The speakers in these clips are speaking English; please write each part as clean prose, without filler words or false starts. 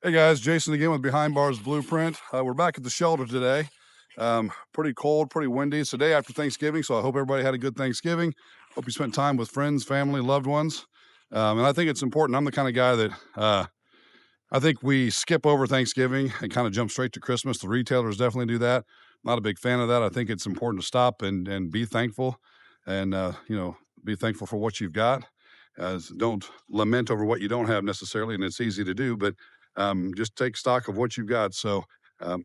Hey guys, Jason again with Behind Bars Blueprint. We're back at the shelter today. Pretty cold, pretty windy. It's the day after Thanksgiving, so I hope everybody had a good Thanksgiving. Hope you spent time with friends, family, loved ones. And I think it's important. I'm the kind of guy that I think we skip over Thanksgiving and kind of jump straight to Christmas. The retailers definitely do that. Not a big fan of that. I think it's important to stop and be thankful, and be thankful for what you've got. Don't lament over what you don't have necessarily, and it's easy to do, but just take stock of what you've got. So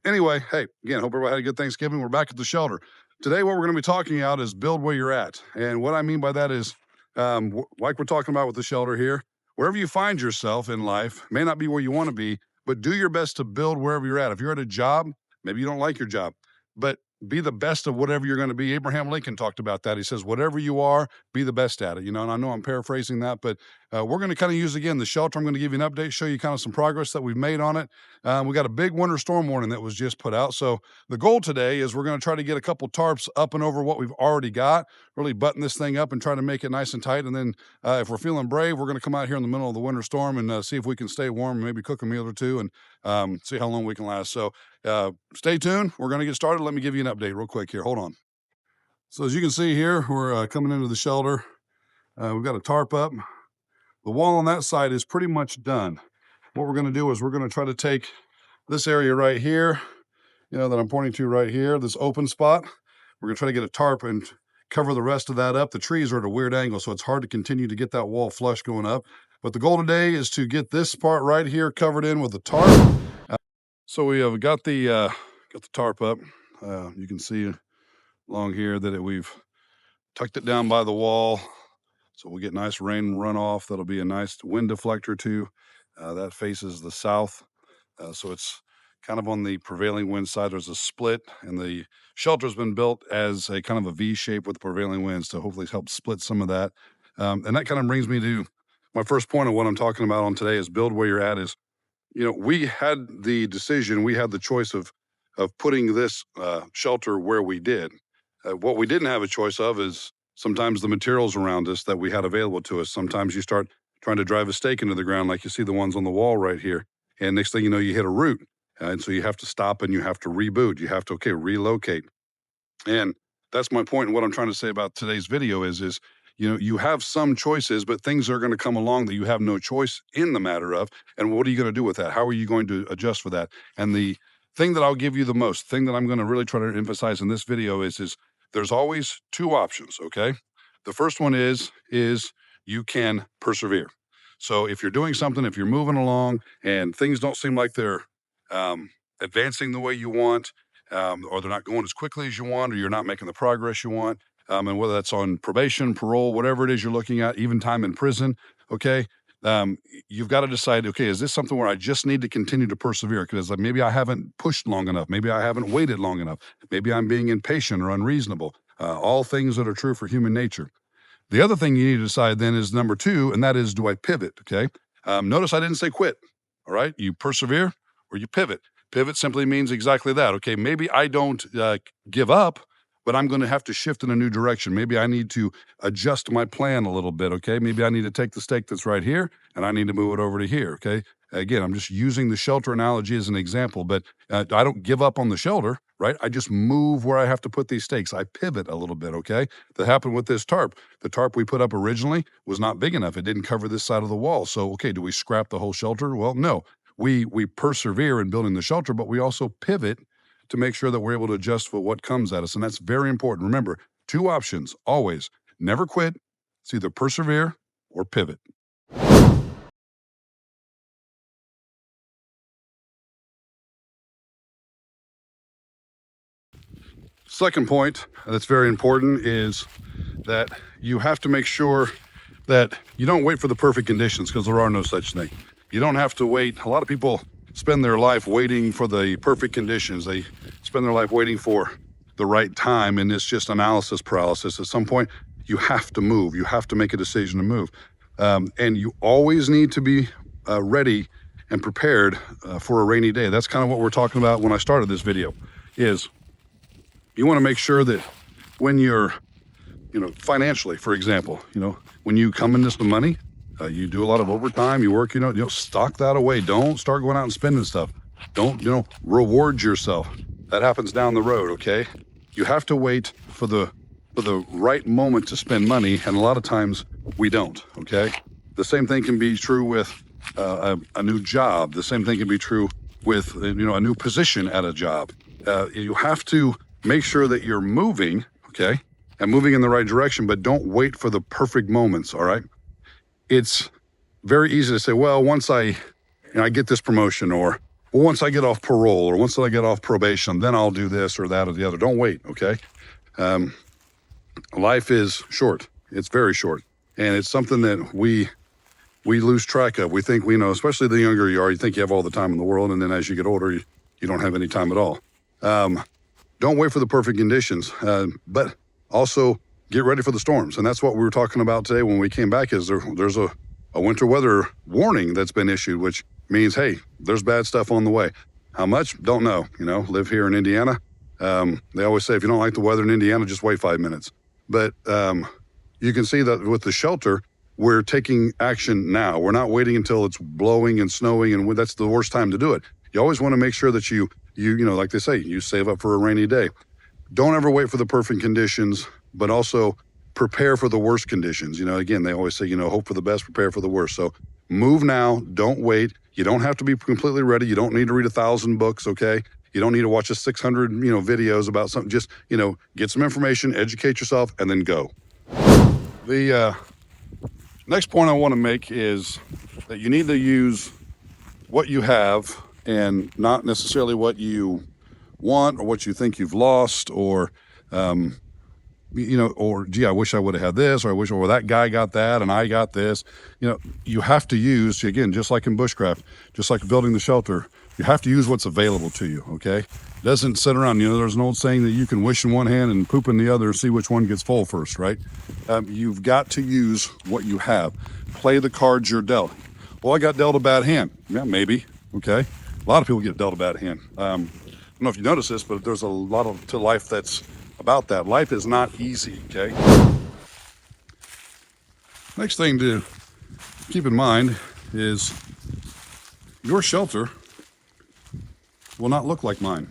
anyway, hey, again, hope everybody had a good Thanksgiving. We're back at the shelter. Today, what we're going to be talking about is build where you're at. And what I mean by that is, like we're talking about with the shelter here, wherever you find yourself in life may not be where you want to be, but do your best to build wherever you're at. If you're at a job, maybe you don't like your job, but be the best of whatever you're going to be. Abraham Lincoln talked about that. He says, whatever you are, be the best at it. And I know I'm paraphrasing that, but we're going to kind of use, again, the shelter. I'm going to give you an update, show you kind of some progress that we've made on it. We got a big winter storm warning that was just put out. So the goal today is we're going to try to get a couple tarps up and over what we've already got, really button this thing up and try to make it nice and tight. And then if we're feeling brave, we're going to come out here in the middle of the winter storm and see if we can stay warm and maybe cook a meal or two and see how long we can last. So stay tuned. We're going to get started. Let me give you an update real quick here. Hold on. So as you can see here, we're coming into the shelter. We've got a tarp up. The wall on that side is pretty much done. What we're going to do is we're going to try to take this area right here, that I'm pointing to right here, this open spot. We're going to try to get a tarp and cover the rest of that up. The trees are at a weird angle, so it's hard to continue to get that wall flush going up. But the goal today is to get this part right here covered in with the tarp. So we have got the tarp up. You can see along here that we've tucked it down by the wall. So we'll get nice rain runoff. That'll be a nice wind deflector too. That faces the south. So it's kind of on the prevailing wind side. There's a split, and the shelter's been built as a kind of a V shape with prevailing winds to hopefully help split some of that. And that kind of brings me to my first point of what I'm talking about on today is build where you're at is, we had the decision, we had the choice of putting this shelter where we did. What we didn't have a choice of is sometimes the materials around us that we had available to us. Sometimes you start trying to drive a stake into the ground, like you see the ones on the wall right here. And next thing you know, you hit a root. And so you have to stop and you have to reboot. You have to, relocate. And that's my point. And what I'm trying to say about today's video is, you have some choices, but things are going to come along that you have no choice in the matter of. And what are you going to do with that? How are you going to adjust for that? And the thing that I'll give you the most, thing that I'm going to really try to emphasize in this video is there's always two options, okay? The first one is you can persevere. So if you're doing something, if you're moving along and things don't seem like they're advancing the way you want, or they're not going as quickly as you want, or you're not making the progress you want, and whether that's on probation, parole, whatever it is you're looking at, even time in prison, okay? You've got to decide, okay, is this something where I just need to continue to persevere? Because maybe I haven't pushed long enough. Maybe I haven't waited long enough. Maybe I'm being impatient or unreasonable. All things that are true for human nature. The other thing you need to decide then is number two, and that is, do I pivot, okay? Notice I didn't say quit, all right? You persevere or you pivot. Pivot simply means exactly that, okay? Maybe I don't give up, but I'm going to have to shift in a new direction. Maybe I need to adjust my plan a little bit, okay? Maybe I need to take the stake that's right here, and I need to move it over to here, okay? Again, I'm just using the shelter analogy as an example, but I don't give up on the shelter, right? I just move where I have to put these stakes. I pivot a little bit, okay? That happened with this tarp. The tarp we put up originally was not big enough. It didn't cover this side of the wall. So, okay, do we scrap the whole shelter? Well, no. We persevere in building the shelter, but we also pivot to make sure that we're able to adjust for what comes at us. And that's very important. Remember, two options, always. Never quit. It's either persevere or pivot. Second point that's very important is that you have to make sure that you don't wait for the perfect conditions, because there are no such thing. You don't have to wait. A lot of people spend their life waiting for the perfect conditions. They spend their life waiting for the right time, and it's just analysis paralysis. At some point, you have to move. You have to make a decision to move. And you always need to be ready and prepared for a rainy day. That's kind of what we're talking about when I started this video, is you want to make sure that when you're, financially, for example, when you come into some money, You do a lot of overtime, you work, stock that away. Don't start going out and spending stuff. Don't, reward yourself. That happens down the road, okay? You have to wait for the right moment to spend money, and a lot of times we don't, okay? The same thing can be true with a new job. The same thing can be true with, a new position at a job. You have to make sure that you're moving, okay? And moving in the right direction, but don't wait for the perfect moments, all right? It's very easy to say, well, once I get this promotion, or once I get off parole, or once I get off probation, then I'll do this or that or the other. Don't wait, okay? Life is short. It's very short. And it's something that we lose track of. We think we know, especially the younger you are, you think you have all the time in the world. And then as you get older, you don't have any time at all. Don't wait for the perfect conditions, but also get ready for the storms. And that's what we were talking about today when we came back, is there's a winter weather warning that's been issued, which means, hey, there's bad stuff on the way. How much? Don't know. Live here in Indiana. They always say, if you don't like the weather in Indiana, just wait 5 minutes. But you can see that with the shelter, we're taking action now. We're not waiting until it's blowing and snowing, and that's the worst time to do it. You always want to make sure that you like they say, you save up for a rainy day. Don't ever wait for the perfect conditions, but also prepare for the worst conditions. Again, they always say, hope for the best, prepare for the worst. So move now, don't wait. You don't have to be completely ready. You don't need to read 1,000 books, okay? You don't need to watch 600, videos about something. Just, get some information, educate yourself, and then go. The next point I want to make is that you need to use what you have and not necessarily what you want or what you think you've lost, or or gee, I wish I would have had this, or I wish, well, that guy got that and I got this. You have to use, again, just like in bushcraft, just like building the shelter, you have to use what's available to you, okay? It doesn't sit around. There's an old saying that you can wish in one hand and poop in the other, see which one gets full first, right? You've got to use what you have. Play the cards you're dealt. Well, I got dealt a bad hand. Yeah, maybe, okay? A lot of people get dealt a bad hand. I don't know if you notice this, but there's a lot to life that's about that. Life is not easy, okay? Next thing to keep in mind is your shelter will not look like mine.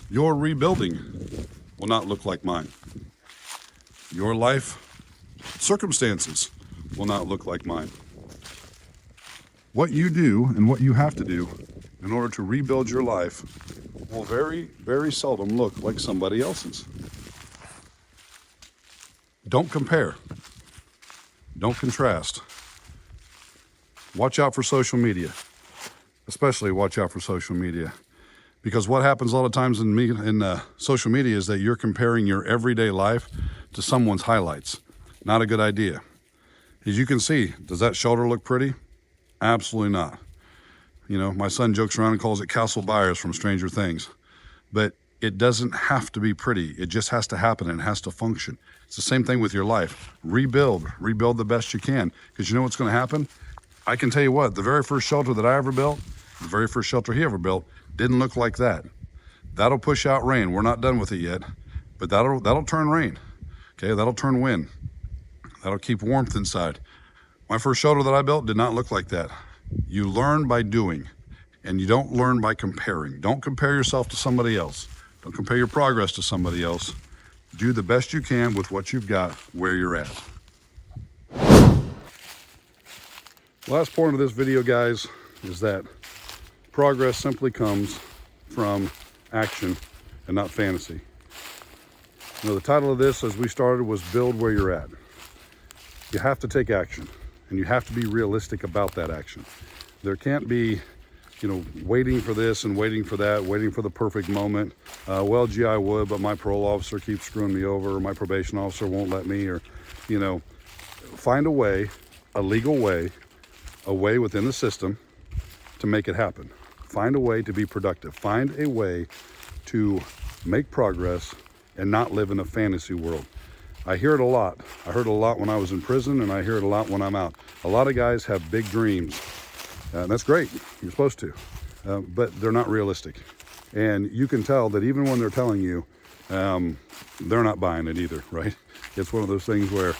Your rebuilding will not look like mine. Your life circumstances will not look like mine. What you do and what you have to do in order to rebuild your life will very, very seldom look like somebody else's. Don't compare. Don't contrast. Watch out for social media. Especially watch out for social media. Because what happens a lot of times in social media is that you're comparing your everyday life to someone's highlights. Not a good idea. As you can see, does that shelter look pretty? Absolutely not. My son jokes around and calls it Castle Byers from Stranger Things. But it doesn't have to be pretty. It just has to happen and it has to function. It's the same thing with your life. Rebuild the best you can. Because you know what's going to happen? I can tell you what, the very first shelter that I ever built, the very first shelter he ever built, didn't look like that. That'll push out rain. We're not done with it yet, but that'll turn rain. Okay, that'll turn wind. That'll keep warmth inside. My first shelter that I built did not look like that. You learn by doing, and you don't learn by comparing. Don't compare yourself to somebody else. Don't compare your progress to somebody else. Do the best you can with what you've got where you're at. Last point of this video, guys, is that progress simply comes from action and not fantasy. The title of this, as we started, was Build Where You're At. You have to take action, and you have to be realistic about that action. There can't be, waiting for this and waiting for that, waiting for the perfect moment. Well, gee, I would, but my parole officer keeps screwing me over, or my probation officer won't let me, or, find a way, a legal way, a way within the system to make it happen. Find a way to be productive. Find a way to make progress and not live in a fantasy world. I hear it a lot. I heard it a lot when I was in prison, and I hear it a lot when I'm out. A lot of guys have big dreams. That's great. You're supposed to. But they're not realistic. And you can tell that even when they're telling you, they're not buying it either, right? It's one of those things where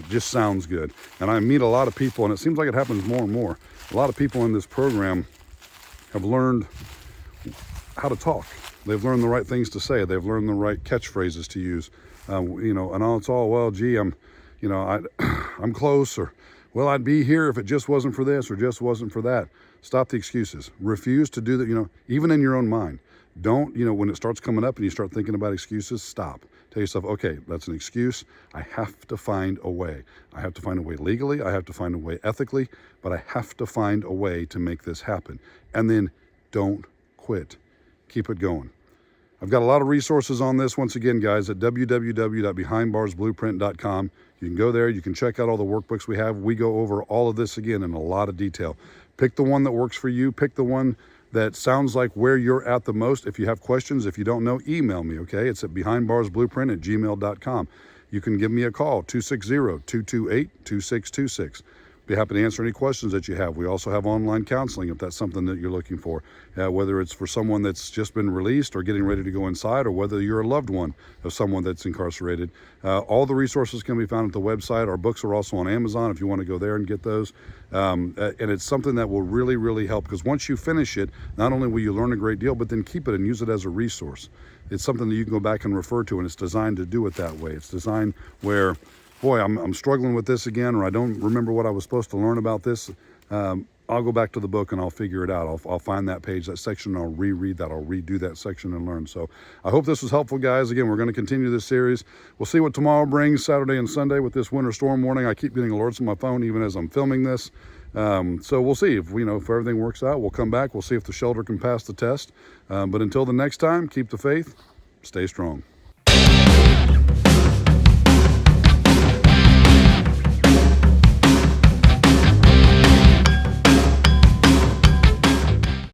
Just sounds good. And I meet a lot of people, and it seems like it happens more and more. A lot of people in this program have learned how to talk. They've learned the right things to say. They've learned the right catchphrases to use. And it's all, well, gee, I'm close, or, well, I'd be here if it just wasn't for this or just wasn't for that. Stop the excuses. Refuse to do that, even in your own mind. Don't, when it starts coming up and you start thinking about excuses, stop. Tell yourself, okay, that's an excuse. I have to find a way. I have to find a way legally. I have to find a way ethically, but I have to find a way to make this happen. And then don't quit. Keep it going. I've got a lot of resources on this, once again, guys, at www.behindbarsblueprint.com. You can go there. You can check out all the workbooks we have. We go over all of this, again, in a lot of detail. Pick the one that works for you. Pick the one that sounds like where you're at the most. If you have questions, if you don't know, email me, okay? It's at behindbarsblueprint@gmail.com. You can give me a call, 260-228-2626. Be happy to answer any questions that you have. We also have online counseling if that's something that you're looking for, whether it's for someone that's just been released or getting ready to go inside, or whether you're a loved one of someone that's incarcerated. All the resources can be found at the website. Our books are also on Amazon if you want to go there and get those. And it's something that will really, really help, because once you finish it, not only will you learn a great deal, but then keep it and use it as a resource. It's something that you can go back and refer to, and it's designed to do it that way. It's designed where, boy, I'm struggling with this again, or I don't remember what I was supposed to learn about this. I'll go back to the book and I'll figure it out. I'll find that page, that section, and I'll reread that. I'll redo that section and learn. So I hope this was helpful, guys. Again, we're going to continue this series. We'll see what tomorrow brings, Saturday and Sunday, with this winter storm warning. I keep getting alerts on my phone even as I'm filming this. So we'll see if everything works out. We'll come back. We'll see if the shelter can pass the test. But until the next time, keep the faith. Stay strong.